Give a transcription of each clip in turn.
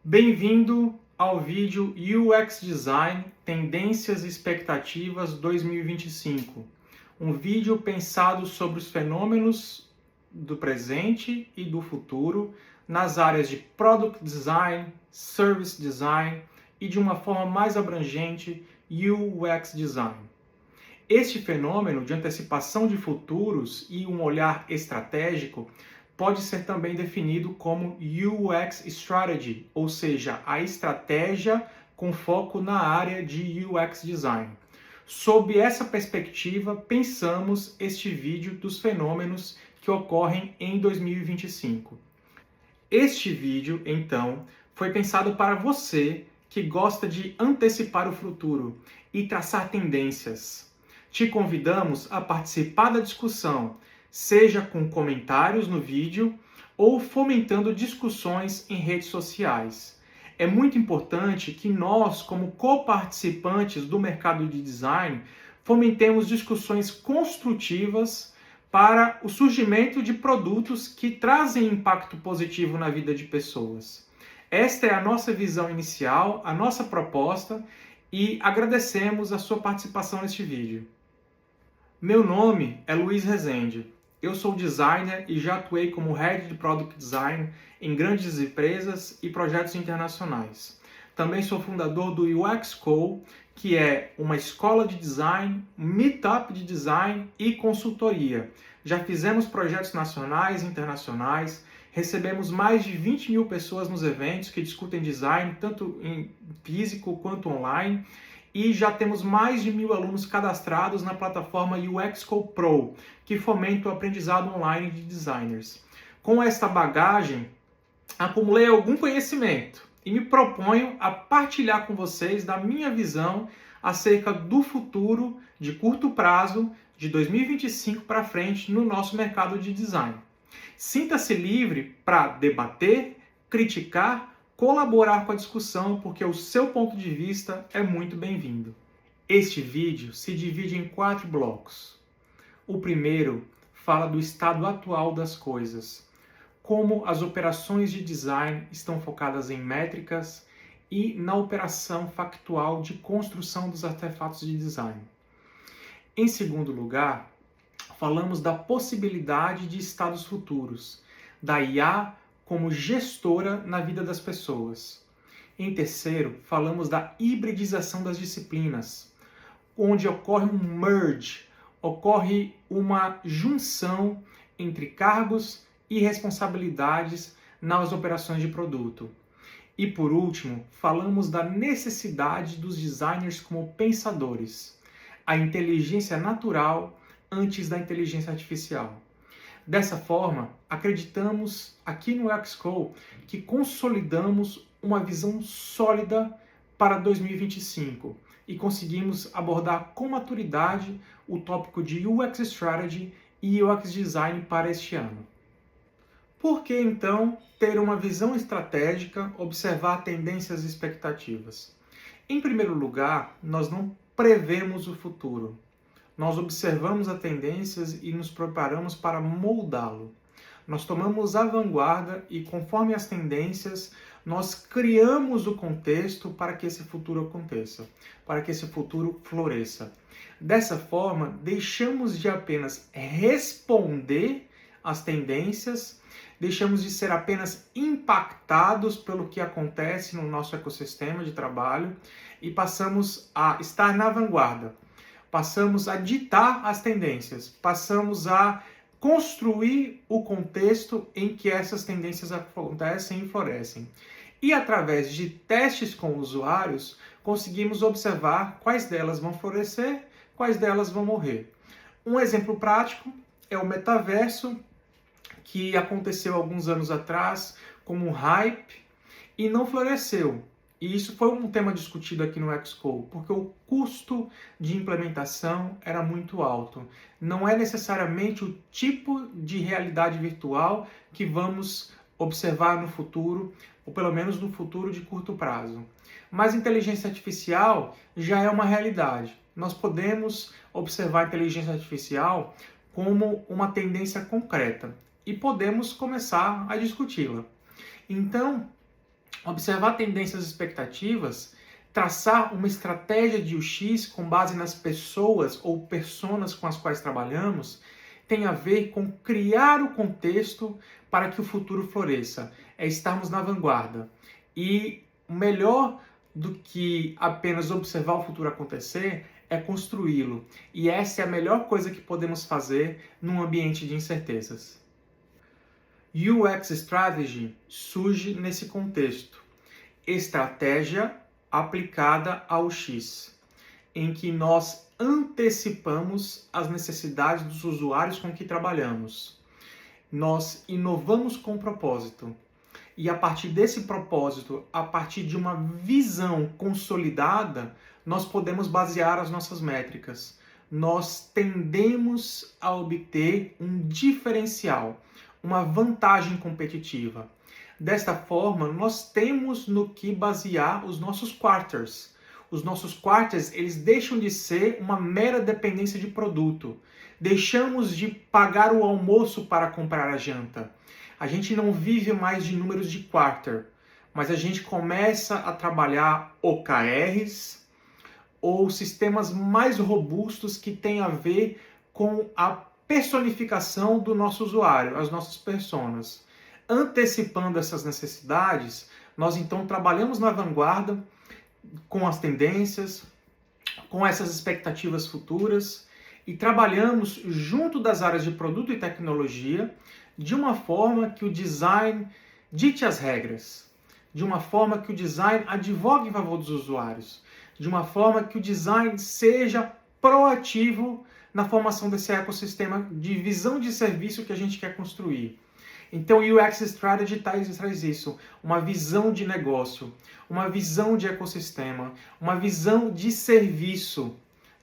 Bem-vindo ao vídeo UX Design Tendências e Expectativas 2025, um vídeo pensado sobre os fenômenos do presente e do futuro nas áreas de Product Design, Service Design e, de uma forma mais abrangente, UX Design. Este fenômeno de antecipação de futuros e um olhar estratégico pode ser também definido como UX Strategy, ou seja, a estratégia com foco na área de UX Design. Sob essa perspectiva, pensamos este vídeo dos fenômenos que ocorrem em 2025. Este vídeo, então, foi pensado para você que gosta de antecipar o futuro e traçar tendências. Te convidamos a participar da discussão, seja com comentários no vídeo ou fomentando discussões em redes sociais. É muito importante que nós, como coparticipantes do mercado de design, fomentemos discussões construtivas para o surgimento de produtos que trazem impacto positivo na vida de pessoas. Esta é a nossa visão inicial, a nossa proposta, e agradecemos a sua participação neste vídeo. Meu nome é Luiz Rezende. Eu sou designer e já atuei como Head de Product Design em grandes empresas e projetos internacionais. Também sou fundador do UX Co, que é uma escola de design, meetup de design e consultoria. Já fizemos projetos nacionais e internacionais, recebemos mais de 20 mil pessoas nos eventos que discutem design, tanto em físico quanto online, e já temos mais de 1.000 alunos cadastrados na plataforma UXCO Pro, que fomenta o aprendizado online de designers. Com esta bagagem, acumulei algum conhecimento e me proponho a partilhar com vocês da minha visão acerca do futuro de curto prazo, de 2025 para frente, no nosso mercado de design. Sinta-se livre para debater, criticar, colaborar com a discussão, porque o seu ponto de vista é muito bem-vindo. Este vídeo se divide em 4 blocos. O primeiro fala do estado atual das coisas, como as operações de design estão focadas em métricas e na operação factual de construção dos artefatos de design. Em segundo lugar, falamos da possibilidade de estados futuros, da IA como gestora na vida das pessoas. Em terceiro, falamos da hibridização das disciplinas, onde ocorre um merge, ocorre uma junção entre cargos e responsabilidades nas operações de produto. E por último, falamos da necessidade dos designers como pensadores, a inteligência natural antes da inteligência artificial. Dessa forma, acreditamos aqui no UXCO que consolidamos uma visão sólida para 2025 e conseguimos abordar com maturidade o tópico de UX Strategy e UX Design para este ano. Por que, então, ter uma visão estratégica, observar tendências e expectativas? Em primeiro lugar, nós não prevemos o futuro. Nós observamos as tendências e nos preparamos para moldá-lo. Nós tomamos a vanguarda e, conforme as tendências, nós criamos o contexto para que esse futuro aconteça, para que esse futuro floresça. Dessa forma, deixamos de apenas responder às tendências, deixamos de ser apenas impactados pelo que acontece no nosso ecossistema de trabalho e passamos a estar na vanguarda. Passamos a ditar as tendências, passamos a construir o contexto em que essas tendências acontecem e florescem. E através de testes com usuários, conseguimos observar quais delas vão florescer, quais delas vão morrer. Um exemplo prático é o metaverso, que aconteceu alguns anos atrás como um hype e não floresceu. E isso foi um tema discutido aqui no UXCO, porque o custo de implementação era muito alto. Não é necessariamente o tipo de realidade virtual que vamos observar no futuro, ou pelo menos no futuro de curto prazo. Mas inteligência artificial já é uma realidade. Nós podemos observar a inteligência artificial como uma tendência concreta e podemos começar a discuti-la. Então, Observar tendências e expectativas, traçar uma estratégia de UX com base nas pessoas ou personas com as quais trabalhamos, tem a ver com criar o contexto para que o futuro floresça. É estarmos na vanguarda. E melhor do que apenas observar o futuro acontecer é construí-lo. E essa é a melhor coisa que podemos fazer num ambiente de incertezas. UX Strategy surge nesse contexto. Estratégia aplicada ao X, em que nós antecipamos as necessidades dos usuários com que trabalhamos. Nós inovamos com propósito. E a partir desse propósito, a partir de uma visão consolidada, nós podemos basear as nossas métricas. Nós tendemos a obter um diferencial, uma vantagem competitiva. Desta forma, nós temos no que basear os nossos quarters. Os nossos quarters, eles deixam de ser uma mera dependência de produto. Deixamos de pagar o almoço para comprar a janta. A gente não vive mais de números de quarter, mas a gente começa a trabalhar OKRs ou sistemas mais robustos que têm a ver com a personificação do nosso usuário, as nossas personas. Antecipando essas necessidades, nós então trabalhamos na vanguarda com as tendências, com essas expectativas futuras e trabalhamos junto das áreas de produto e tecnologia de uma forma que o design dite as regras, de uma forma que o design advogue em favor dos usuários, de uma forma que o design seja proativo na formação desse ecossistema de visão de serviço que a gente quer construir. Então, o UX Strategy traz isso, uma visão de negócio, uma visão de ecossistema, uma visão de serviço,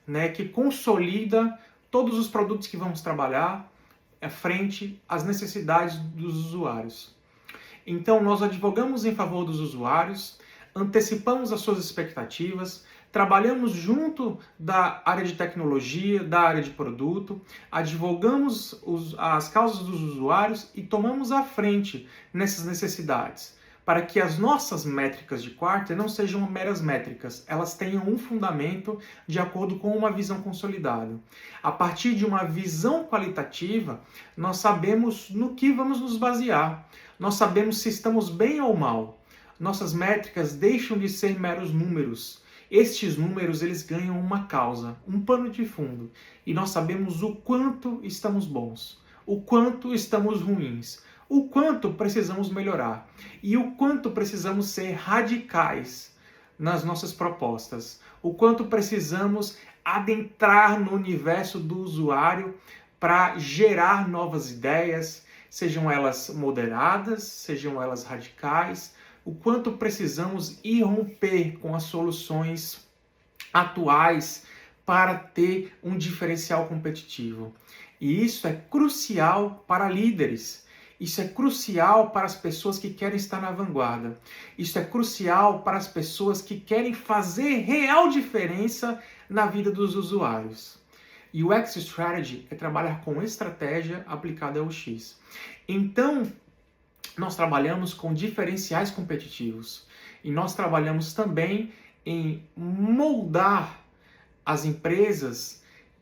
né, que consolida todos os produtos que vamos trabalhar frente às necessidades dos usuários. Então, nós advogamos em favor dos usuários, antecipamos as suas expectativas, trabalhamos junto da área de tecnologia, da área de produto, advogamos as causas dos usuários e tomamos a frente nessas necessidades, para que as nossas métricas de quarter não sejam meras métricas, elas tenham um fundamento de acordo com uma visão consolidada. A partir de uma visão qualitativa, nós sabemos no que vamos nos basear, nós sabemos se estamos bem ou mal. Nossas métricas deixam de ser meros números. Estes números, eles ganham uma causa, um pano de fundo, e nós sabemos o quanto estamos bons, o quanto estamos ruins, o quanto precisamos melhorar e o quanto precisamos ser radicais nas nossas propostas, o quanto precisamos adentrar no universo do usuário para gerar novas ideias, sejam elas moderadas, sejam elas radicais, o quanto precisamos irromper com as soluções atuais para ter um diferencial competitivo. E isso é crucial para líderes. Isso é crucial para as pessoas que querem estar na vanguarda. Isso é crucial para as pessoas que querem fazer real diferença na vida dos usuários. E o UX Strategy é trabalhar com estratégia aplicada ao X. Então, nós trabalhamos com diferenciais competitivos e nós trabalhamos também em moldar as empresas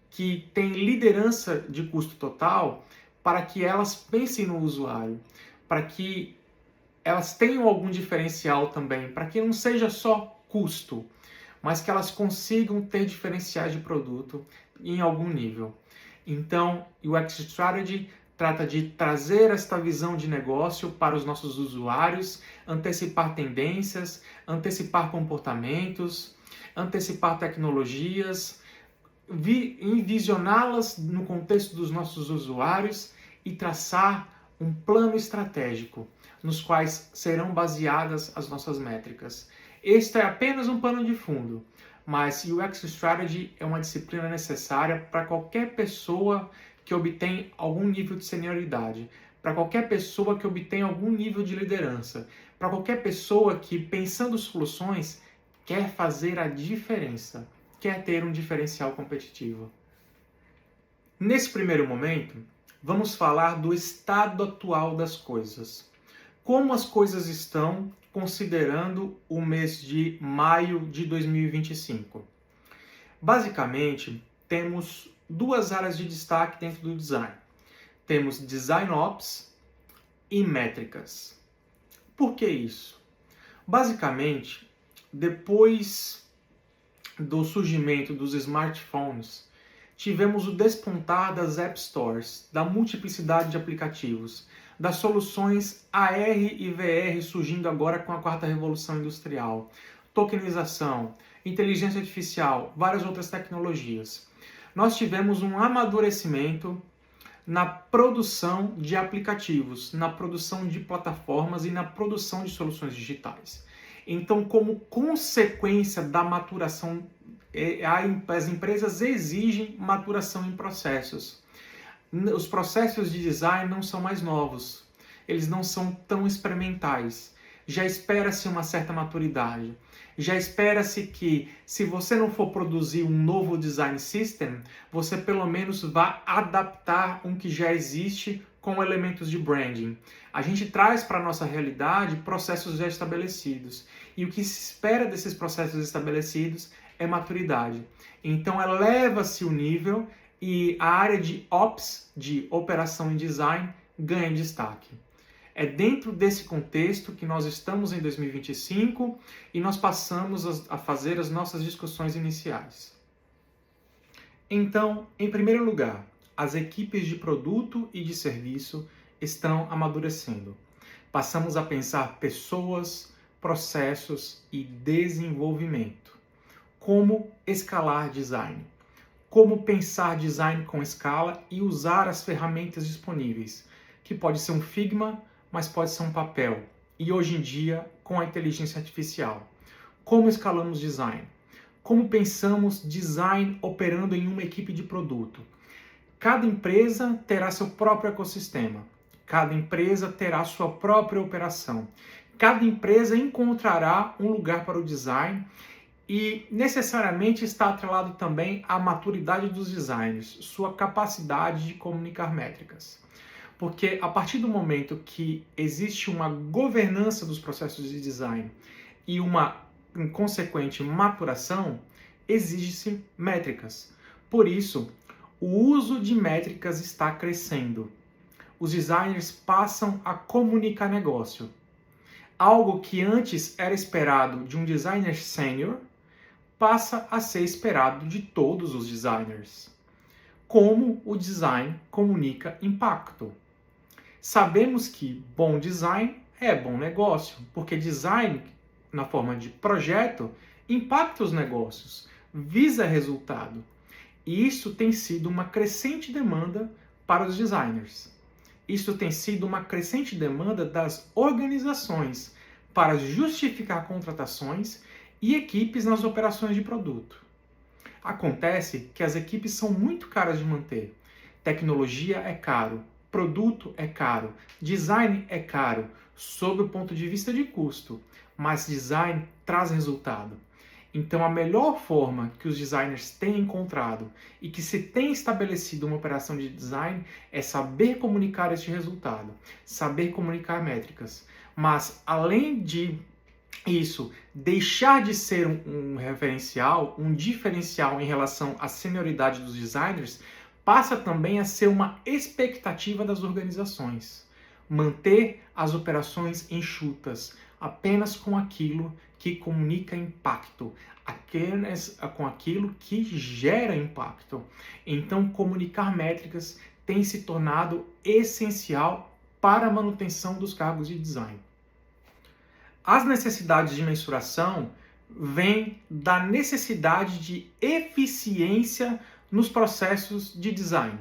que têm liderança de custo total para que elas pensem no usuário, para que elas tenham algum diferencial também, para que não seja só custo, mas que elas consigam ter diferenciais de produto em algum nível. Então, o UX Strategy trata de trazer esta visão de negócio para os nossos usuários, antecipar tendências, antecipar comportamentos, antecipar tecnologias, envisioná-las no contexto dos nossos usuários e traçar um plano estratégico nos quais serão baseadas as nossas métricas. Este é apenas um pano de fundo, mas UX Strategy é uma disciplina necessária para qualquer pessoa que obtém algum nível de senioridade, para qualquer pessoa que obtém algum nível de liderança, para qualquer pessoa que, pensando soluções, quer fazer a diferença, quer ter um diferencial competitivo. Nesse primeiro momento, vamos falar do estado atual das coisas. Como as coisas estão considerando o mês de maio de 2025? Basicamente, temos duas áreas de destaque dentro do design. Temos Design Ops e métricas. Por que isso? Basicamente, depois do surgimento dos smartphones, tivemos o despontar das App Stores, da multiplicidade de aplicativos, das soluções AR e VR surgindo agora com a quarta revolução industrial, tokenização, inteligência artificial, várias outras tecnologias. Nós tivemos um amadurecimento na produção de aplicativos, na produção de plataformas e na produção de soluções digitais. Então, como consequência da maturação, as empresas exigem maturação em processos. Os processos de design não são mais novos, eles não são tão experimentais. Já espera-se uma certa maturidade. Já espera-se que, se você não for produzir um novo design system, você pelo menos vá adaptar um que já existe com elementos de branding. A gente traz para a nossa realidade processos já estabelecidos. E o que se espera desses processos estabelecidos é maturidade. Então, eleva-se o nível e a área de Ops, de operação em design, ganha destaque. É dentro desse contexto que nós estamos em 2025 e nós passamos a fazer as nossas discussões iniciais. Então, em primeiro lugar, as equipes de produto e de serviço estão amadurecendo. Passamos a pensar pessoas, processos e desenvolvimento. Como escalar design? Como pensar design com escala e usar as ferramentas disponíveis, que pode ser um Figma, mas pode ser um papel. E hoje em dia, com a inteligência artificial. Como escalamos design? Como pensamos design operando em uma equipe de produto? Cada empresa terá seu próprio ecossistema. Cada empresa terá sua própria operação. Cada empresa encontrará um lugar para o design e necessariamente está atrelado também à maturidade dos designers, sua capacidade de comunicar métricas. Porque a partir do momento que existe uma governança dos processos de design e uma consequente maturação, exige-se métricas. Por isso, o uso de métricas está crescendo. Os designers passam a comunicar negócio. Algo que antes era esperado de um designer sênior, passa a ser esperado de todos os designers. Como o design comunica impacto? Sabemos que bom design é bom negócio, porque design, na forma de projeto, impacta os negócios, visa resultado. E isso tem sido uma crescente demanda para os designers. Isso tem sido uma crescente demanda das organizações para justificar contratações e equipes nas operações de produto. Acontece que as equipes são muito caras de manter. Tecnologia é caro, produto é caro, design é caro, sob o ponto de vista de custo, mas design traz resultado. Então, a melhor forma que os designers têm encontrado e que se tem estabelecido uma operação de design é saber comunicar este resultado, saber comunicar métricas. Mas, além de isso, deixar de ser um referencial, um diferencial em relação à senioridade dos designers, passa também a ser uma expectativa das organizações. Manter as operações enxutas, apenas com aquilo que comunica impacto, apenas com aquilo que gera impacto. Então, comunicar métricas tem se tornado essencial para a manutenção dos cargos de design. As necessidades de mensuração vêm da necessidade de eficiência nos processos de design,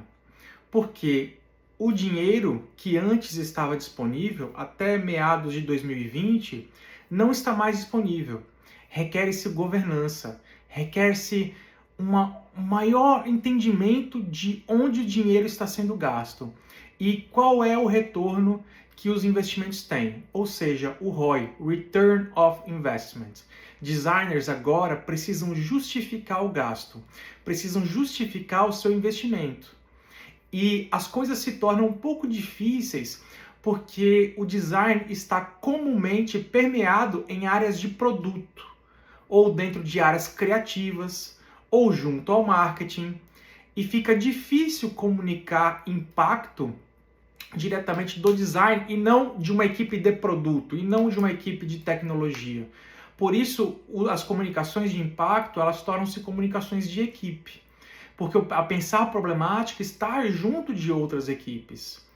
porque o dinheiro que antes estava disponível até meados de 2020 não está mais disponível. Requer-se governança, requer-se um maior entendimento de onde o dinheiro está sendo gasto e qual é o retorno que os investimentos têm, ou seja, o ROI, Return of Investment. Designers agora precisam justificar o gasto, precisam justificar o seu investimento. E as coisas se tornam um pouco difíceis Porque o design está comumente permeado em áreas de produto, ou dentro de áreas criativas, ou junto ao marketing, e fica difícil comunicar impacto diretamente do design e não de uma equipe de produto, e não de uma equipe de tecnologia. Por isso, as comunicações de impacto, elas tornam-se comunicações de equipe, porque a pensar a problemática está junto de outras equipes.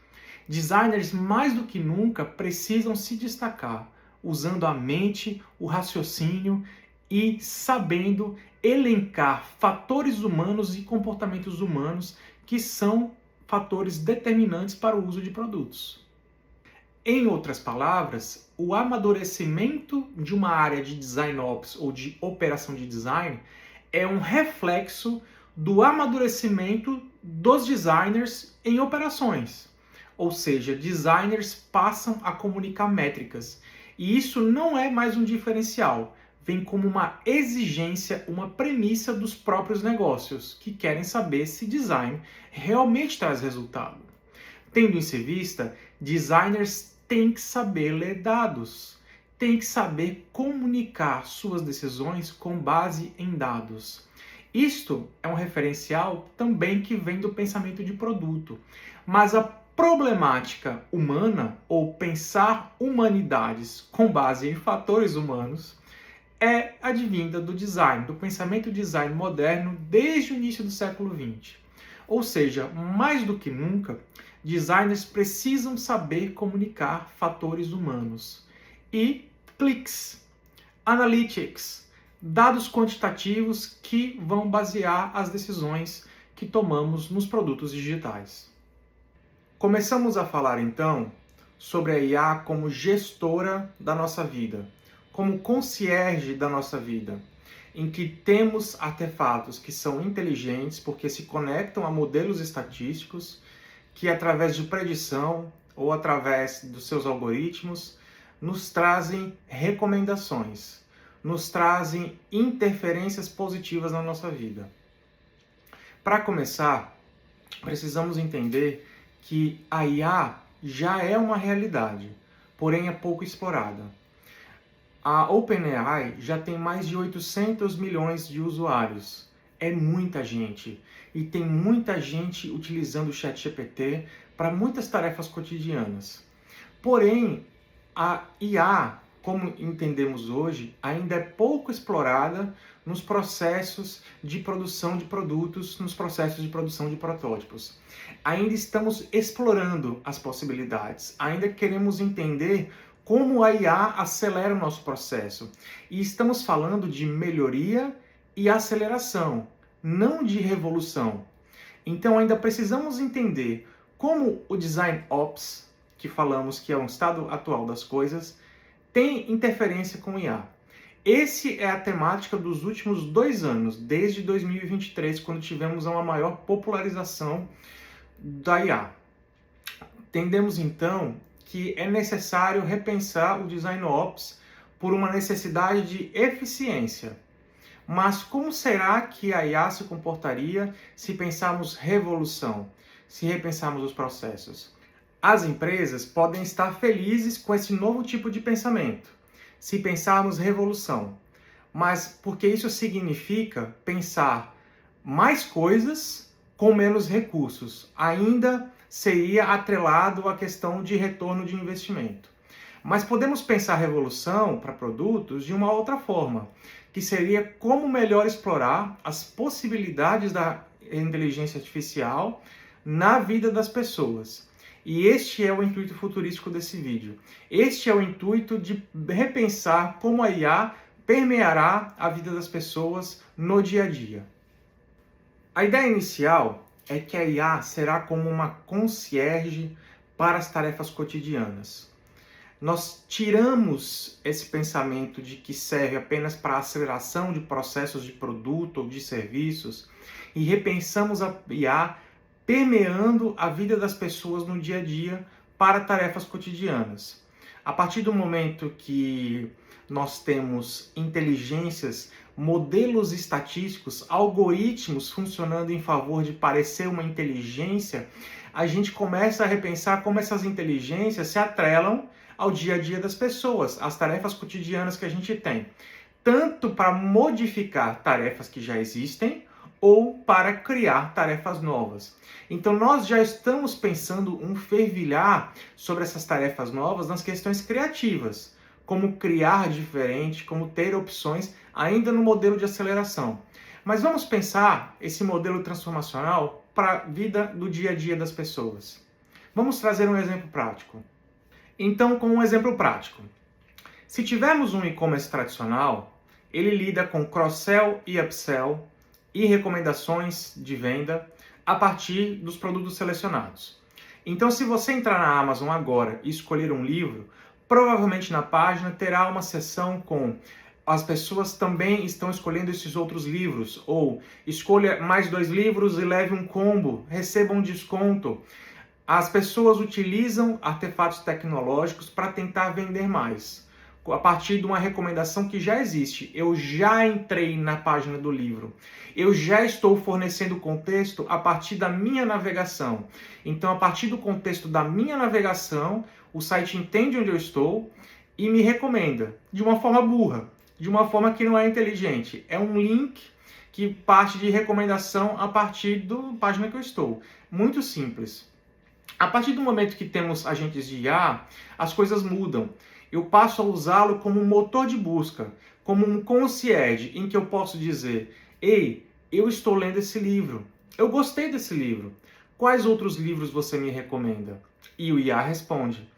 Designers, mais do que nunca, precisam se destacar, usando a mente, o raciocínio e sabendo elencar fatores humanos e comportamentos humanos que são fatores determinantes para o uso de produtos. Em outras palavras, o amadurecimento de uma área de design ops ou de operação de design é um reflexo do amadurecimento dos designers em operações. Ou seja, designers passam a comunicar métricas. E isso não é mais um diferencial, vem como uma exigência, uma premissa dos próprios negócios, que querem saber se design realmente traz resultado. Tendo isso em vista, designers têm que saber ler dados, têm que saber comunicar suas decisões com base em dados. Isto é um referencial também que vem do pensamento de produto, mas a problemática humana, ou pensar humanidades com base em fatores humanos, é advinda do design, do pensamento design moderno desde o início do século XX. Ou seja, mais do que nunca, designers precisam saber comunicar fatores humanos. E cliques, analytics, dados quantitativos que vão basear as decisões que tomamos nos produtos digitais. Começamos a falar então sobre a IA como gestora da nossa vida, como concierge da nossa vida, em que temos artefatos que são inteligentes porque se conectam a modelos estatísticos que, através de predição ou através dos seus algoritmos, nos trazem recomendações, nos trazem interferências positivas na nossa vida. Para começar, precisamos entender que a IA já é uma realidade, porém é pouco explorada. A OpenAI já tem mais de 800 milhões de usuários. É muita gente. E tem muita gente utilizando o ChatGPT para muitas tarefas cotidianas. Porém, a IA, como entendemos hoje, ainda é pouco explorada nos processos de produção de produtos, nos processos de produção de protótipos. Ainda estamos explorando as possibilidades, ainda queremos entender como a IA acelera o nosso processo. E estamos falando de melhoria e aceleração, não de revolução. Então ainda precisamos entender como o Design Ops, que falamos que é um estado atual das coisas, tem interferência com o IA. Essa é a temática dos últimos 2 anos, desde 2023, quando tivemos uma maior popularização da IA. Entendemos então que é necessário repensar o Design Ops por uma necessidade de eficiência. Mas como será que a IA se comportaria se pensarmos revolução, se repensarmos os processos? As empresas podem estar felizes com esse novo tipo de pensamento, se pensarmos revolução, mas porque isso significa pensar mais coisas com menos recursos, ainda seria atrelado à questão de retorno de investimento. Mas podemos pensar revolução para produtos de uma outra forma, que seria como melhor explorar as possibilidades da inteligência artificial na vida das pessoas. E este é o intuito futurístico desse vídeo. Este é o intuito de repensar como a IA permeará a vida das pessoas no dia a dia. A ideia inicial é que a IA será como uma concierge para as tarefas cotidianas. Nós tiramos esse pensamento de que serve apenas para a aceleração de processos de produto ou de serviços e repensamos a IA permeando a vida das pessoas no dia a dia para tarefas cotidianas. A partir do momento que nós temos inteligências, modelos estatísticos, algoritmos funcionando em favor de parecer uma inteligência, a gente começa a repensar como essas inteligências se atrelam ao dia a dia das pessoas, às tarefas cotidianas que a gente tem, tanto para modificar tarefas que já existem ou para criar tarefas novas. Então nós já estamos pensando um fervilhar sobre essas tarefas novas nas questões criativas, como criar diferente, como ter opções, ainda no modelo de aceleração. Mas vamos pensar esse modelo transformacional para a vida do dia a dia das pessoas. Vamos trazer um exemplo prático. Então, com um exemplo prático. Se tivermos um e-commerce tradicional, ele lida com cross-sell e upsell e recomendações de venda a partir dos produtos selecionados. Então, se você entrar na Amazon agora e escolher um livro, provavelmente na página terá uma seção com as pessoas também estão escolhendo esses outros livros, ou escolha mais 2 livros e leve um combo, receba um desconto. As pessoas utilizam artefatos tecnológicos para tentar vender mais, a partir de uma recomendação que já existe. Eu já entrei na página do livro, eu já estou fornecendo contexto a partir da minha navegação. Então, a partir do contexto da minha navegação, o site entende onde eu estou e me recomenda, de uma forma burra, de uma forma que não é inteligente. É um link que parte de recomendação a partir da página que eu estou. Muito simples. A partir do momento que temos agentes de IA, as coisas mudam. Eu passo a usá-lo como um motor de busca, como um concierge, em que eu posso dizer: ei, eu estou lendo esse livro, eu gostei desse livro, quais outros livros você me recomenda? E o IA responde.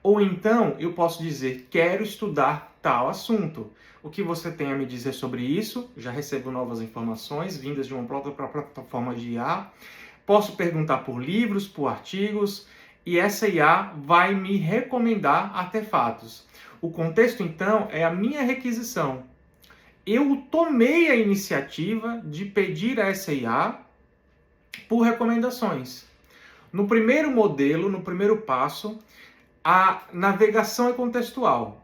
Ou então eu posso dizer: quero estudar tal assunto. O que você tem a me dizer sobre isso? Já recebo novas informações vindas de uma própria plataforma de IA. Posso perguntar por livros, por artigos, e essa IA vai me recomendar artefatos. O contexto, então, é a minha requisição. Eu tomei a iniciativa de pedir a essa IA por recomendações. No primeiro modelo, no primeiro passo, a navegação é contextual.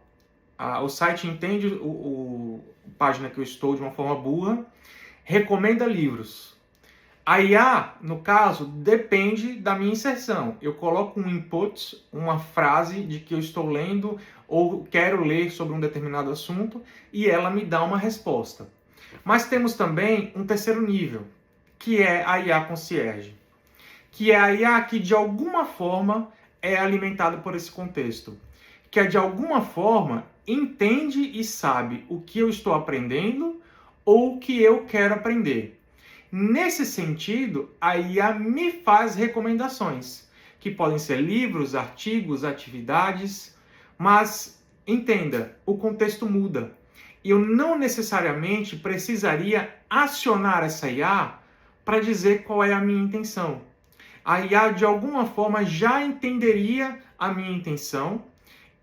O site entende a página que eu estou de uma forma burra, recomenda livros. A IA, no caso, depende da minha inserção. Eu coloco um input, uma frase de que eu estou lendo ou quero ler sobre um determinado assunto e ela me dá uma resposta. Mas temos também um terceiro nível, que é a IA Concierge, que é a IA que de alguma forma é alimentada por esse contexto, que de alguma forma entende e sabe o que eu estou aprendendo ou o que eu quero aprender. Nesse sentido, a IA me faz recomendações, que podem ser livros, artigos, atividades, mas entenda, o contexto muda. Eu não necessariamente precisaria acionar essa IA para dizer qual é a minha intenção. A IA, de alguma forma, já entenderia a minha intenção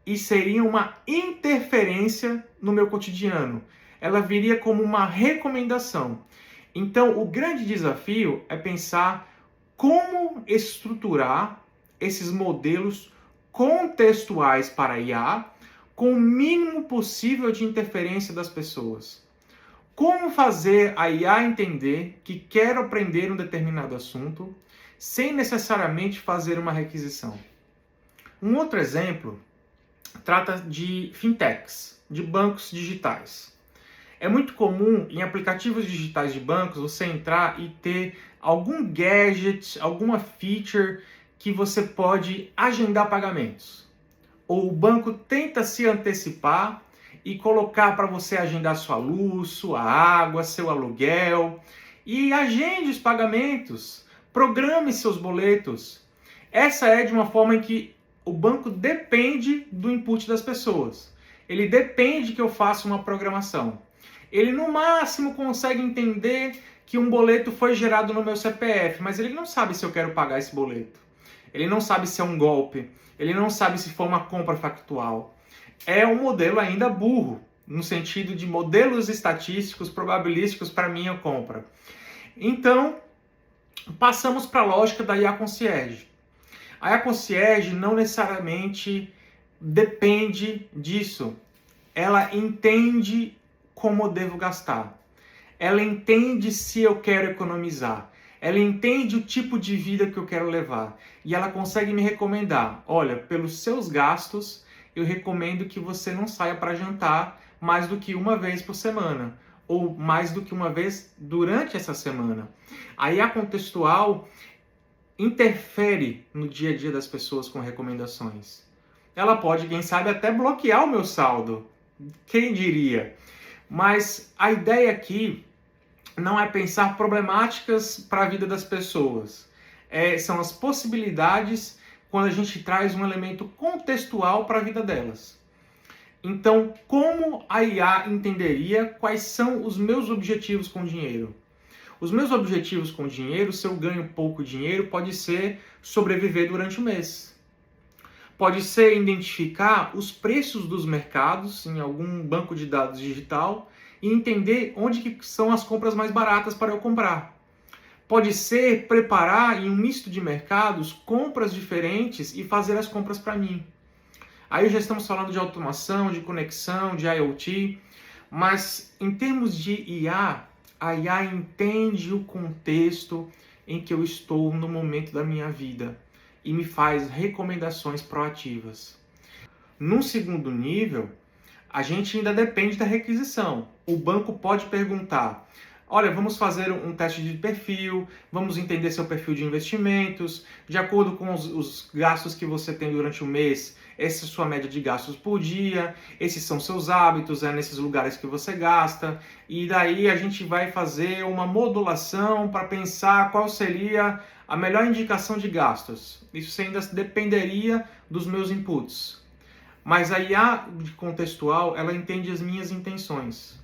e seria uma interferência no meu cotidiano. Ela viria como uma recomendação. Então, o grande desafio é pensar como estruturar esses modelos contextuais para a IA com o mínimo possível de interferência das pessoas. Como fazer a IA entender que quero aprender um determinado assunto sem necessariamente fazer uma requisição. Um outro exemplo trata de fintechs, de bancos digitais. É muito comum em aplicativos digitais de bancos você entrar e ter algum gadget, alguma feature que você pode agendar pagamentos. Ou o banco tenta se antecipar e colocar para você agendar sua luz, sua água, seu aluguel. E agende os pagamentos, programe seus boletos. Essa é de uma forma em que o banco depende do input das pessoas. Ele depende que eu faça uma programação. Ele no máximo consegue entender que um boleto foi gerado no meu CPF, mas ele não sabe se eu quero pagar esse boleto. Ele não sabe se é um golpe, ele não sabe se foi uma compra factual. É um modelo ainda burro, no sentido de modelos estatísticos, probabilísticos para minha compra. Então, passamos para a lógica da IA Concierge. A IA Concierge não necessariamente depende disso. Ela entende como eu devo gastar. Ela entende se eu quero economizar. Ela entende o tipo de vida que eu quero levar. E ela consegue me recomendar. Olha, pelos seus gastos, eu recomendo que você não saia para jantar mais do que uma vez por semana. Ou mais do que uma vez durante essa semana. Aí a Contextual interfere no dia a dia das pessoas com recomendações. Ela pode, quem sabe, até bloquear o meu saldo. Quem diria? Mas a ideia aqui não é pensar problemáticas para a vida das pessoas. São as possibilidades quando a gente traz um elemento contextual para a vida delas. Então, como a IA entenderia quais são os meus objetivos com o dinheiro? Os meus objetivos com o dinheiro, se eu ganho pouco dinheiro, pode ser sobreviver durante o mês. Pode ser identificar os preços dos mercados em algum banco de dados digital e entender onde que são as compras mais baratas para eu comprar. Pode ser preparar em um misto de mercados compras diferentes e fazer as compras para mim. Aí já estamos falando de automação, de conexão, de IoT, mas em termos de IA, a IA entende o contexto em que eu estou no momento da minha vida e me faz recomendações proativas. Num segundo nível, a gente ainda depende da requisição. O banco pode perguntar: olha, vamos fazer um teste de perfil, vamos entender seu perfil de investimentos, de acordo com os gastos que você tem durante o mês, essa é a sua média de gastos por dia, esses são seus hábitos, é nesses lugares que você gasta, e daí a gente vai fazer uma modulação para pensar qual seria a melhor indicação de gastos. Isso ainda dependeria dos meus inputs. Mas a IA contextual, ela entende as minhas intenções.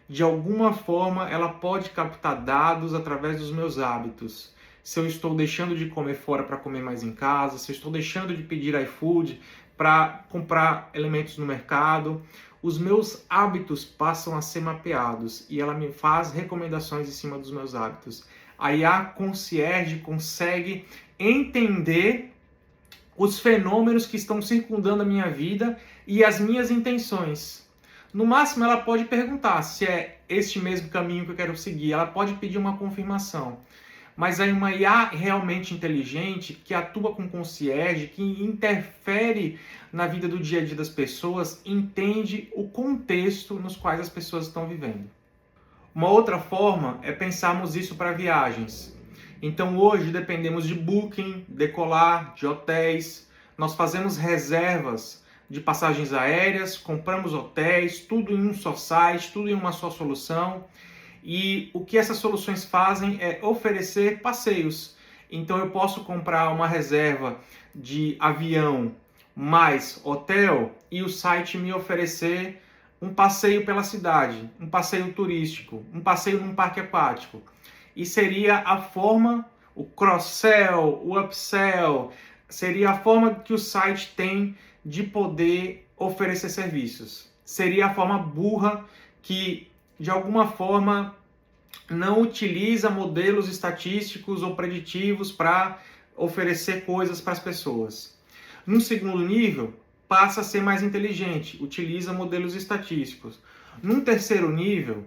De alguma forma, ela pode captar dados através dos meus hábitos. Se eu estou deixando de comer fora para comer mais em casa, se eu estou deixando de pedir iFood para comprar elementos no mercado, os meus hábitos passam a ser mapeados e ela me faz recomendações em cima dos meus hábitos. A IA Concierge consegue entender os fenômenos que estão circundando a minha vida e as minhas intenções. No máximo, ela pode perguntar se é este mesmo caminho que eu quero seguir. Ela pode pedir uma confirmação. Mas aí uma IA realmente inteligente, que atua com concierge, que interfere na vida do dia a dia das pessoas, entende o contexto nos quais as pessoas estão vivendo. Uma outra forma é pensarmos isso para viagens. Então hoje dependemos de Booking, Decolar, de hotéis. Nós fazemos reservas de passagens aéreas, compramos hotéis, tudo em um só site, tudo em uma só solução. E o que essas soluções fazem é oferecer passeios. Então eu posso comprar uma reserva de avião mais hotel e o site me oferecer um passeio pela cidade, um passeio turístico, um passeio num parque aquático. E seria a forma, o cross-sell, o upsell, seria a forma que o site tem de poder oferecer serviços. Seria a forma burra que, de alguma forma, não utiliza modelos estatísticos ou preditivos para oferecer coisas para as pessoas. No segundo nível, passa a ser mais inteligente, utiliza modelos estatísticos. Num terceiro nível,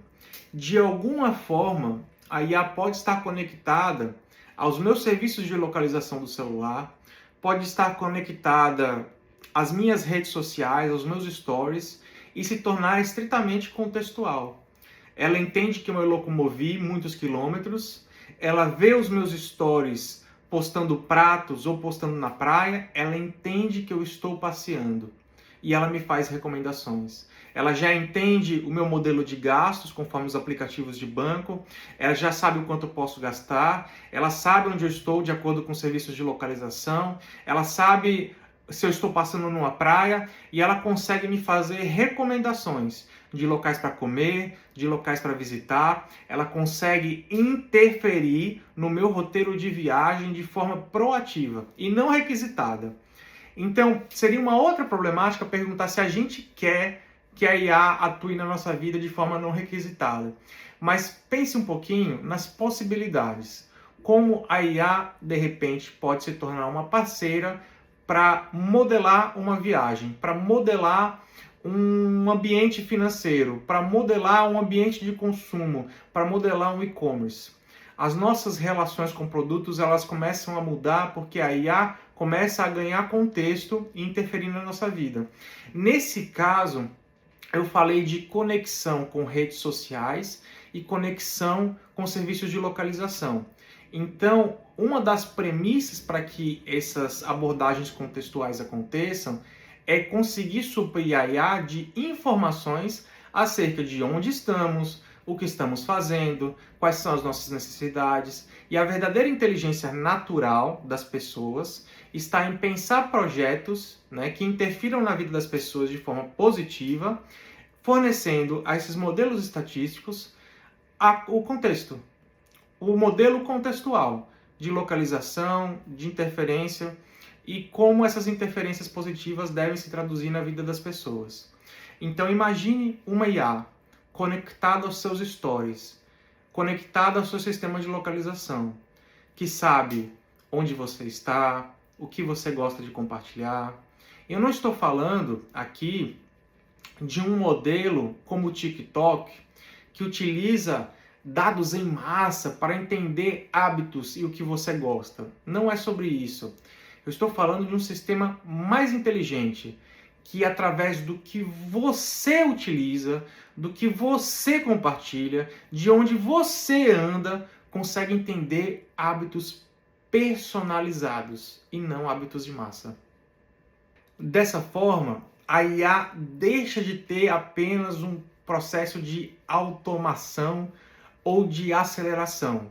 de alguma forma, a IA pode estar conectada aos meus serviços de localização do celular, pode estar conectada às minhas redes sociais, aos meus stories e se tornar estritamente contextual. Ela entende que eu me locomovi muitos quilômetros, ela vê os meus stories postando pratos ou postando na praia, ela entende que eu estou passeando e ela me faz recomendações. Ela já entende o meu modelo de gastos conforme os aplicativos de banco, ela já sabe o quanto eu posso gastar, ela sabe onde eu estou de acordo com os serviços de localização, ela sabe se eu estou passando numa praia e ela consegue me fazer recomendações de locais para comer, de locais para visitar. Ela consegue interferir no meu roteiro de viagem de forma proativa e não requisitada. Então, seria uma outra problemática perguntar se a gente quer que a IA atue na nossa vida de forma não requisitada. Mas pense um pouquinho nas possibilidades. Como a IA, de repente, pode se tornar uma parceira para modelar uma viagem, para modelar um ambiente financeiro, para modelar um ambiente de consumo, para modelar um e-commerce. As nossas relações com produtos, elas começam a mudar porque a IA começa a ganhar contexto e interferir na nossa vida. Nesse caso, eu falei de conexão com redes sociais e conexão com serviços de localização. Então, uma das premissas para que essas abordagens contextuais aconteçam é conseguir suprir a IA de informações acerca de onde estamos, o que estamos fazendo, quais são as nossas necessidades. E a verdadeira inteligência natural das pessoas está em pensar projetos, né, que interfiram na vida das pessoas de forma positiva, fornecendo a esses modelos estatísticos o contexto, o modelo contextual de localização, de interferência e como essas interferências positivas devem se traduzir na vida das pessoas. Então imagine uma IA conectada aos seus stories, conectada ao seu sistema de localização, que sabe onde você está, o que você gosta de compartilhar. Eu não estou falando aqui de um modelo como o TikTok, que utiliza dados em massa para entender hábitos e o que você gosta. Não é sobre isso. Eu estou falando de um sistema mais inteligente, que através do que você utiliza, do que você compartilha, de onde você anda, consegue entender hábitos personalizados e não hábitos de massa. Dessa forma, a IA deixa de ter apenas um processo de automação ou de aceleração.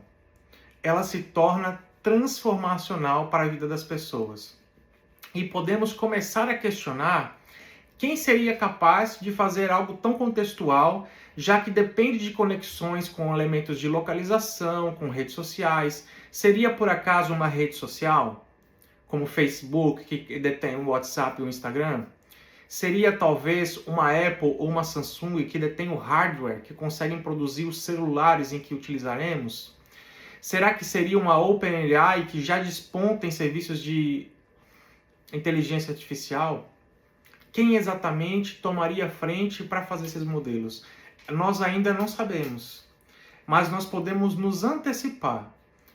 Ela se torna transformacional para a vida das pessoas. E podemos começar a questionar quem seria capaz de fazer algo tão contextual, já que depende de conexões com elementos de localização, com redes sociais. Seria por acaso uma rede social, como o Facebook, que detém o WhatsApp e o Instagram? Seria talvez uma Apple ou uma Samsung que detém o hardware, que conseguem produzir os celulares em que utilizaremos? Será que seria uma OpenAI que já desponta em serviços de inteligência artificial? Quem exatamente tomaria a frente para fazer esses modelos? Nós ainda não sabemos, mas nós podemos nos antecipar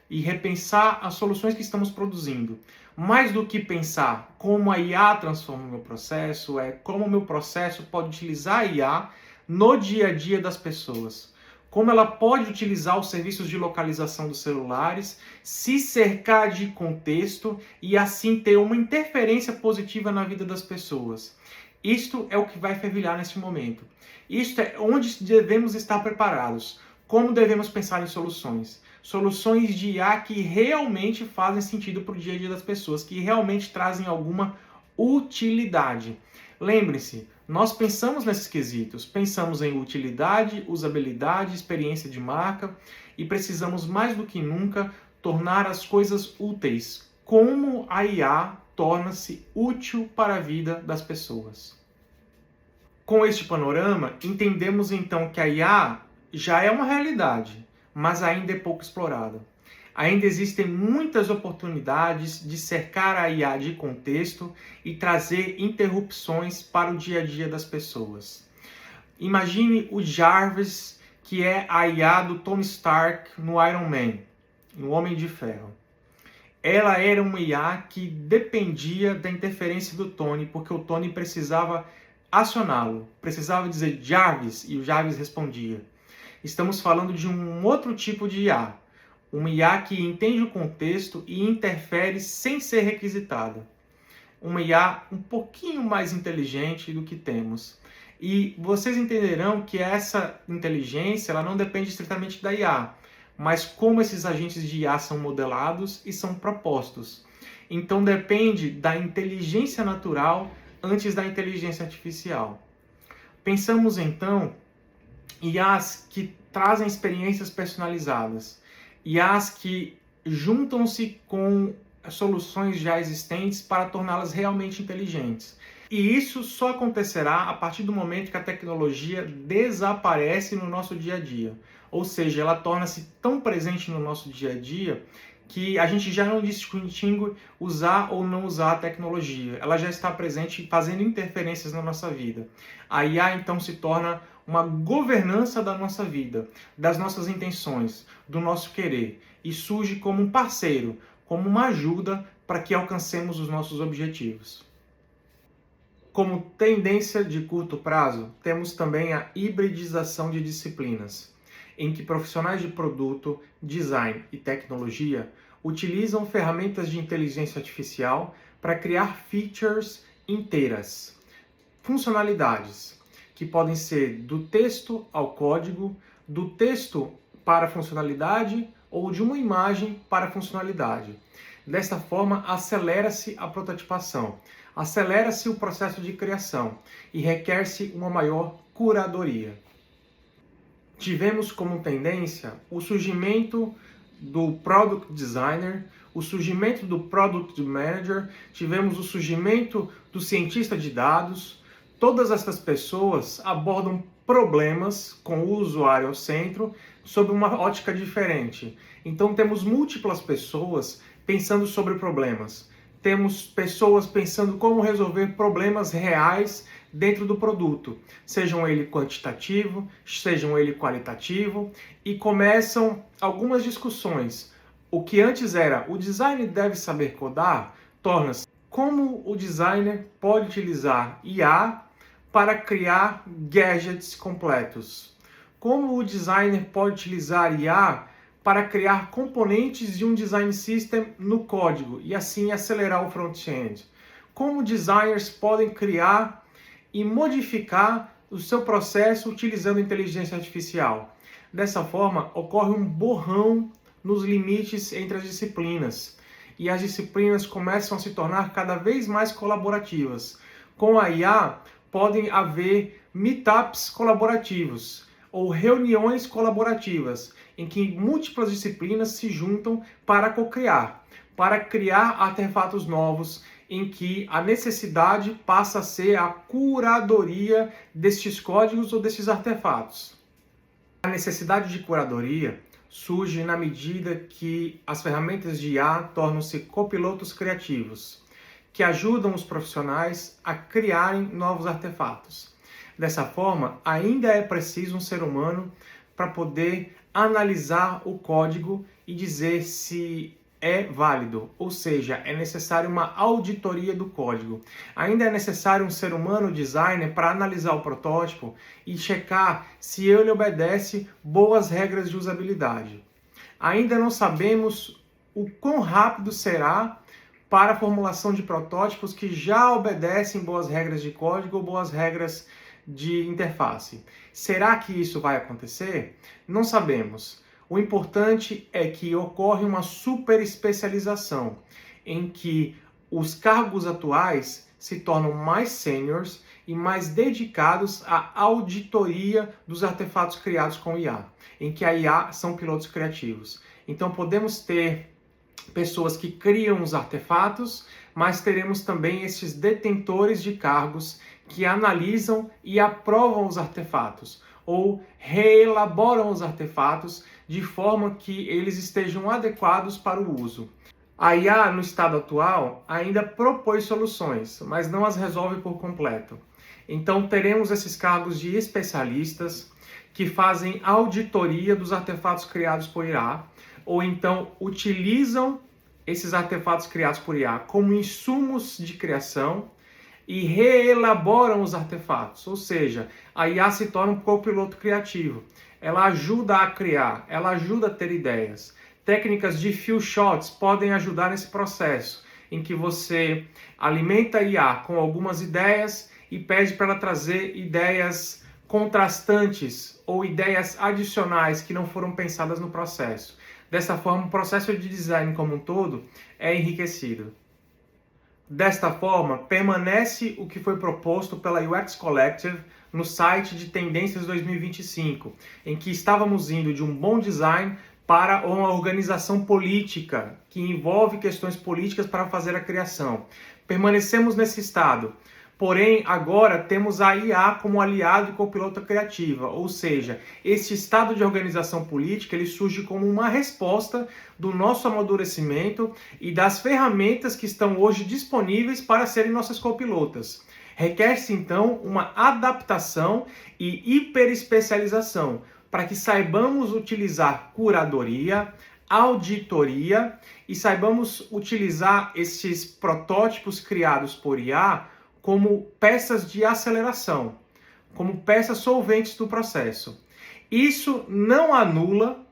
e repensar as soluções que estamos produzindo. Mais do que pensar como a IA transforma o meu processo, é como o meu processo pode utilizar a IA no dia a dia das pessoas. Como ela pode utilizar os serviços de localização dos celulares, se cercar de contexto e assim ter uma interferência positiva na vida das pessoas. Isto é o que vai fervilhar neste momento. Isto é onde devemos estar preparados. Como devemos pensar em soluções? Soluções de IA que realmente fazem sentido para o dia a dia das pessoas, que realmente trazem alguma utilidade. Lembre-se, nós pensamos nesses quesitos, pensamos em utilidade, usabilidade, experiência de marca e precisamos mais do que nunca tornar as coisas úteis. Como a IA torna-se útil para a vida das pessoas. Com este panorama, entendemos então que a IA já é uma realidade, mas ainda é pouco explorada. Ainda existem muitas oportunidades de cercar a IA de contexto e trazer interrupções para o dia a dia das pessoas. Imagine o Jarvis, que é a IA do Tony Stark no Iron Man, no Homem de Ferro. Ela era uma IA que dependia da interferência do Tony, porque o Tony precisava acioná-lo, precisava dizer Jarvis e o Jarvis respondia. Estamos falando de um outro tipo de IA, uma IA que entende o contexto e interfere sem ser requisitada. Uma IA um pouquinho mais inteligente do que temos. E vocês entenderão que essa inteligência ela não depende estritamente da IA, mas como esses agentes de IA são modelados e são propostos. Então depende da inteligência natural antes da inteligência artificial. Pensamos então IAs que trazem experiências personalizadas, IAs que juntam-se com soluções já existentes para torná-las realmente inteligentes. E isso só acontecerá a partir do momento que a tecnologia desaparece no nosso dia a dia. Ou seja, ela torna-se tão presente no nosso dia a dia que a gente já não distingue usar ou não usar a tecnologia. Ela já está presente fazendo interferências na nossa vida. A IA então se torna uma governança da nossa vida, das nossas intenções, do nosso querer, e surge como um parceiro, como uma ajuda para que alcancemos os nossos objetivos. Como tendência de curto prazo, temos também a hibridização de disciplinas, em que profissionais de produto, design e tecnologia utilizam ferramentas de inteligência artificial para criar features inteiras, funcionalidades, que podem ser do texto ao código, do texto para a funcionalidade ou de uma imagem para a funcionalidade. Desta forma, acelera-se a prototipação, acelera-se o processo de criação e requer-se uma maior curadoria. Tivemos como tendência o surgimento do Product Designer, o surgimento do Product Manager, tivemos o surgimento do cientista de dados. Todas essas pessoas abordam problemas com o usuário ao centro sob uma ótica diferente. Então temos múltiplas pessoas pensando sobre problemas. Temos pessoas pensando como resolver problemas reais dentro do produto, sejam ele quantitativo, sejam ele qualitativo, e começam algumas discussões. O que antes era o designer deve saber codar, torna-se como o designer pode utilizar IA para criar gadgets completos. Como o designer pode utilizar IA para criar componentes de um design system no código e assim acelerar o front-end. Como designers podem criar e modificar o seu processo utilizando inteligência artificial. Dessa forma, ocorre um borrão nos limites entre as disciplinas e as disciplinas começam a se tornar cada vez mais colaborativas. Com a IA, podem haver meetups colaborativos ou reuniões colaborativas, em que múltiplas disciplinas se juntam para co-criar, para criar artefatos novos, em que a necessidade passa a ser a curadoria destes códigos ou destes artefatos. A necessidade de curadoria surge na medida que as ferramentas de IA tornam-se copilotos criativos, que ajudam os profissionais a criarem novos artefatos. Dessa forma, ainda é preciso um ser humano para poder analisar o código e dizer se é válido, ou seja, é necessário uma auditoria do código. Ainda é necessário um ser humano designer para analisar o protótipo e checar se ele obedece boas regras de usabilidade. Ainda não sabemos o quão rápido será para a formulação de protótipos que já obedecem boas regras de código ou boas regras de interface. Será que isso vai acontecer? Não sabemos. O importante é que ocorre uma super especialização, em que os cargos atuais se tornam mais seniors e mais dedicados à auditoria dos artefatos criados com IA, em que a IA são pilotos criativos. Então podemos ter pessoas que criam os artefatos, mas teremos também esses detentores de cargos que analisam e aprovam os artefatos, ou reelaboram os artefatos de forma que eles estejam adequados para o uso. A IA, no estado atual, ainda propõe soluções, mas não as resolve por completo. Então teremos esses cargos de especialistas que fazem auditoria dos artefatos criados por IA, ou então utilizam esses artefatos criados por IA como insumos de criação e reelaboram os artefatos, ou seja, a IA se torna um copiloto criativo. Ela ajuda a criar, ela ajuda a ter ideias. Técnicas de few shots podem ajudar nesse processo, em que você alimenta a IA com algumas ideias e pede para ela trazer ideias contrastantes ou ideias adicionais que não foram pensadas no processo. Dessa forma, o processo de design como um todo é enriquecido. Desta forma, permanece o que foi proposto pela UX Collective no site de Tendências 2025, em que estávamos indo de um bom design para uma organização política, que envolve questões políticas para fazer a criação. Permanecemos nesse estado, Porém, agora temos a IA como aliado e copilota criativa, ou seja, esse estado de organização política ele surge como uma resposta do nosso amadurecimento e das ferramentas que estão hoje disponíveis para serem nossas copilotas. Requer-se, então, uma adaptação e hiperespecialização para que saibamos utilizar curadoria, auditoria e saibamos utilizar esses protótipos criados por IA como peças de aceleração, como peças solventes do processo. Isso não anula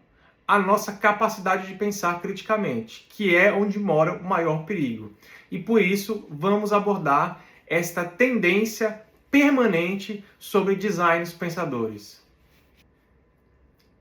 a nossa capacidade de pensar criticamente, que é onde mora o maior perigo. E por isso vamos abordar esta tendência permanente sobre designs pensadores.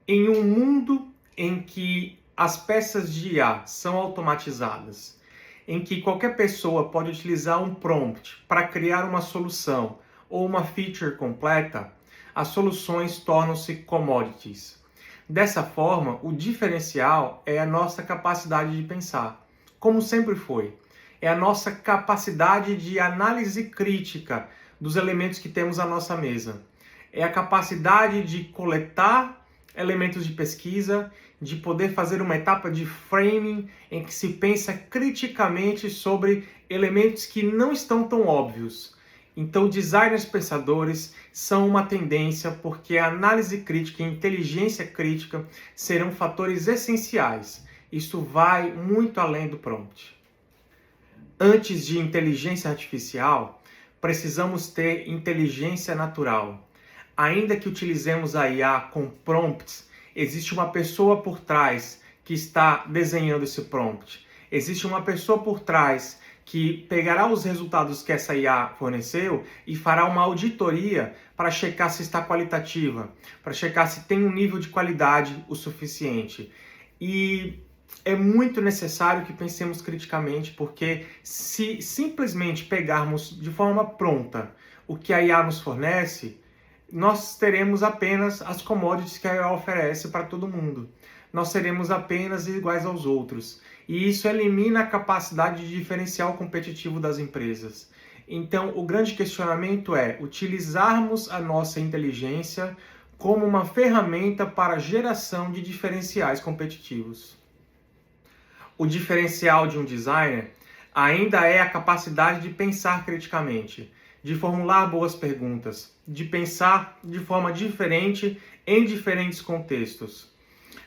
Em um mundo em que as peças de IA são automatizadas, em que qualquer pessoa pode utilizar um prompt para criar uma solução ou uma feature completa, as soluções tornam-se commodities. Dessa forma, o diferencial é a nossa capacidade de pensar, como sempre foi. É a nossa capacidade de análise crítica dos elementos que temos à nossa mesa. É a capacidade de coletar elementos de pesquisa, de poder fazer uma etapa de framing em que se pensa criticamente sobre elementos que não estão tão óbvios. Então, designers pensadores são uma tendência porque a análise crítica e a inteligência crítica serão fatores essenciais. Isso vai muito além do prompt. Antes de inteligência artificial, precisamos ter inteligência natural. Ainda que utilizemos a IA com prompts, existe uma pessoa por trás que está desenhando esse prompt. Existe uma pessoa por trás que pegará os resultados que essa IA forneceu e fará uma auditoria para checar se está qualitativa, para checar se tem um nível de qualidade o suficiente. E é muito necessário que pensemos criticamente, porque se simplesmente pegarmos de forma pronta o que a IA nos fornece, nós teremos apenas as commodities que a IA oferece para todo mundo. Nós seremos apenas iguais aos outros. E isso elimina a capacidade de diferencial competitivo das empresas. Então, o grande questionamento é utilizarmos a nossa inteligência como uma ferramenta para a geração de diferenciais competitivos. O diferencial de um designer ainda é a capacidade de pensar criticamente, de formular boas perguntas, de pensar de forma diferente em diferentes contextos.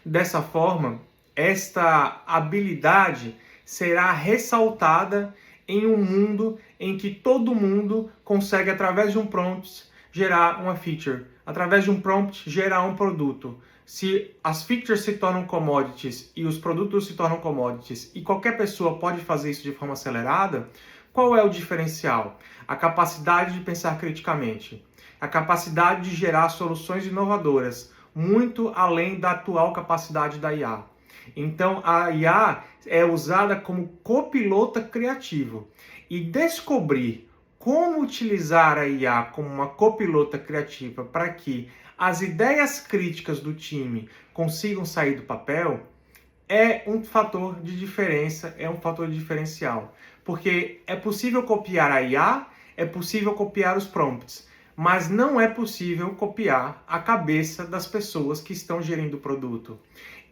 Dessa forma, esta habilidade será ressaltada em um mundo em que todo mundo consegue, através de um prompt, gerar uma feature, através de um prompt, gerar um produto. Se as features se tornam commodities e os produtos se tornam commodities e qualquer pessoa pode fazer isso de forma acelerada, qual é o diferencial? A capacidade de pensar criticamente, a capacidade de gerar soluções inovadoras, muito além da atual capacidade da IA. Então, a IA é usada como copilota criativo. E descobrir como utilizar a IA como uma copilota criativa para que as ideias críticas do time consigam sair do papel é um fator de diferença, é um fator de diferencial. Porque é possível copiar a IA, é possível copiar os prompts, mas não é possível copiar a cabeça das pessoas que estão gerindo o produto.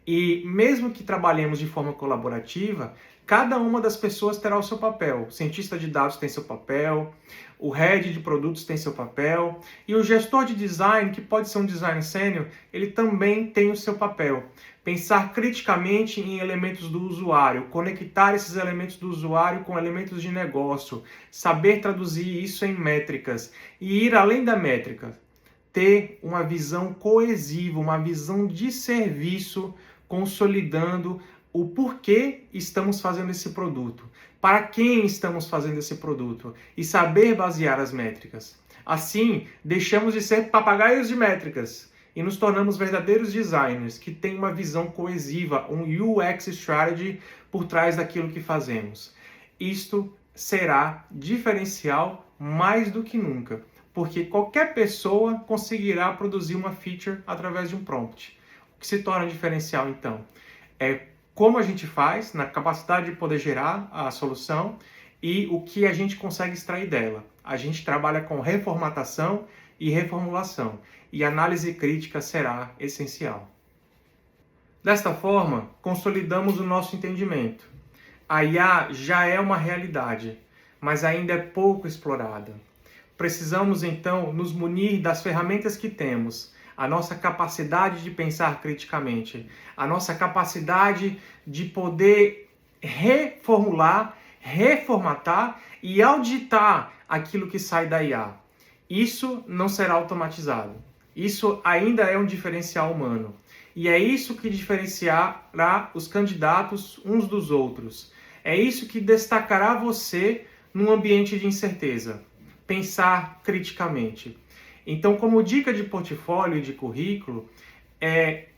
E mesmo que trabalhemos de forma colaborativa, cada uma das pessoas terá o seu papel. O cientista de dados tem seu papel, o head de produtos tem seu papel, e o gestor de design, que pode ser um designer sênior, ele também tem o seu papel. Pensar criticamente em elementos do usuário, conectar esses elementos do usuário com elementos de negócio, saber traduzir isso em métricas e ir além da métrica. Ter uma visão coesiva, uma visão de serviço, consolidando o porquê estamos fazendo esse produto, para quem estamos fazendo esse produto e saber basear as métricas. Assim, deixamos de ser papagaios de métricas e nos tornamos verdadeiros designers que têm uma visão coesiva, um UX strategy por trás daquilo que fazemos. Isto será diferencial mais do que nunca, porque qualquer pessoa conseguirá produzir uma feature através de um prompt. O que se torna diferencial, então, é como a gente faz, na capacidade de poder gerar a solução e o que a gente consegue extrair dela. A gente trabalha com reformatação e reformulação, e análise crítica será essencial. Desta forma, consolidamos o nosso entendimento. A IA já é uma realidade, mas ainda é pouco explorada. Precisamos, então, nos munir das ferramentas que temos, a nossa capacidade de pensar criticamente, a nossa capacidade de poder reformular, reformatar e auditar aquilo que sai da IA. Isso não será automatizado. Isso ainda é um diferencial humano. E é isso que diferenciará os candidatos uns dos outros. É isso que destacará você num ambiente de incerteza. Pensar criticamente. Então, como dica de portfólio e de currículo,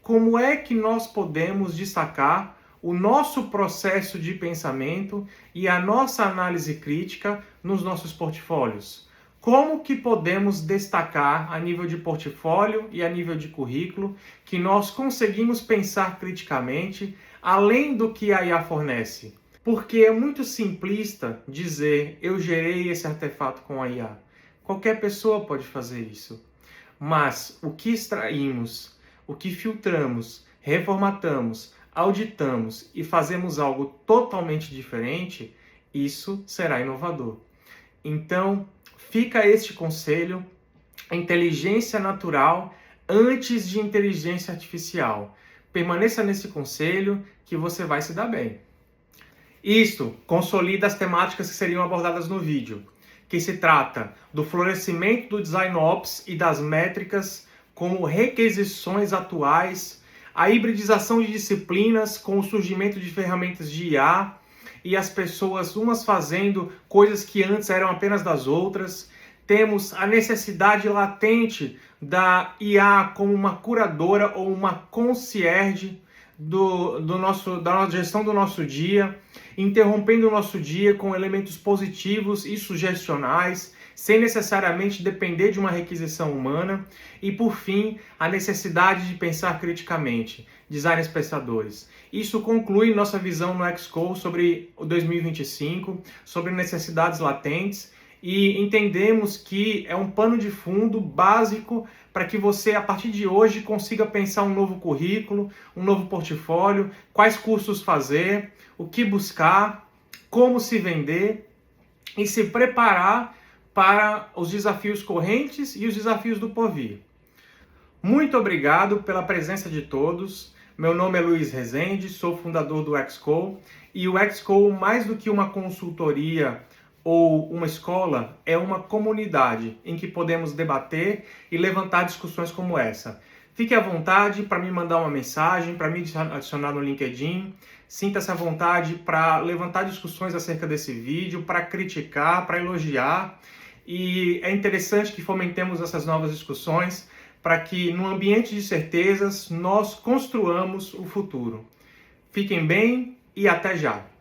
como é que nós podemos destacar o nosso processo de pensamento e a nossa análise crítica nos nossos portfólios? Como que podemos destacar a nível de portfólio e a nível de currículo que nós conseguimos pensar criticamente além do que a IA fornece? Porque é muito simplista dizer eu gerei esse artefato com a IA. Qualquer pessoa pode fazer isso. Mas o que extraímos, o que filtramos, reformatamos, auditamos e fazemos algo totalmente diferente, isso será inovador. Então, fica este conselho: inteligência natural antes de inteligência artificial. Permaneça nesse conselho que você vai se dar bem. Isto consolida as temáticas que seriam abordadas no vídeo, que se trata do florescimento do Design Ops e das métricas como requisições atuais, a hibridização de disciplinas com o surgimento de ferramentas de IA e as pessoas umas fazendo coisas que antes eram apenas das outras. Temos a necessidade latente da IA como uma curadora ou uma concierge da gestão do nosso dia, interrompendo o nosso dia com elementos positivos e sugestionais, sem necessariamente depender de uma requisição humana. E, por fim, a necessidade de pensar criticamente, designers pensadores. Isso conclui nossa visão no Xcode sobre o 2025, sobre necessidades latentes, e entendemos que é um pano de fundo básico para que você, a partir de hoje, consiga pensar um novo currículo, um novo portfólio, quais cursos fazer, o que buscar, como se vender e se preparar para os desafios correntes e os desafios do porvir. Muito obrigado pela presença de todos. Meu nome é Luiz Rezende, sou fundador do Xcode, e o Xcode, mais do que uma consultoria ou uma escola, é uma comunidade em que podemos debater e levantar discussões como essa. Fique à vontade para me mandar uma mensagem, para me adicionar no LinkedIn. Sinta-se à vontade para levantar discussões acerca desse vídeo, para criticar, para elogiar. E é interessante que fomentemos essas novas discussões para que, num ambiente de certezas, nós construamos o futuro. Fiquem bem e até já!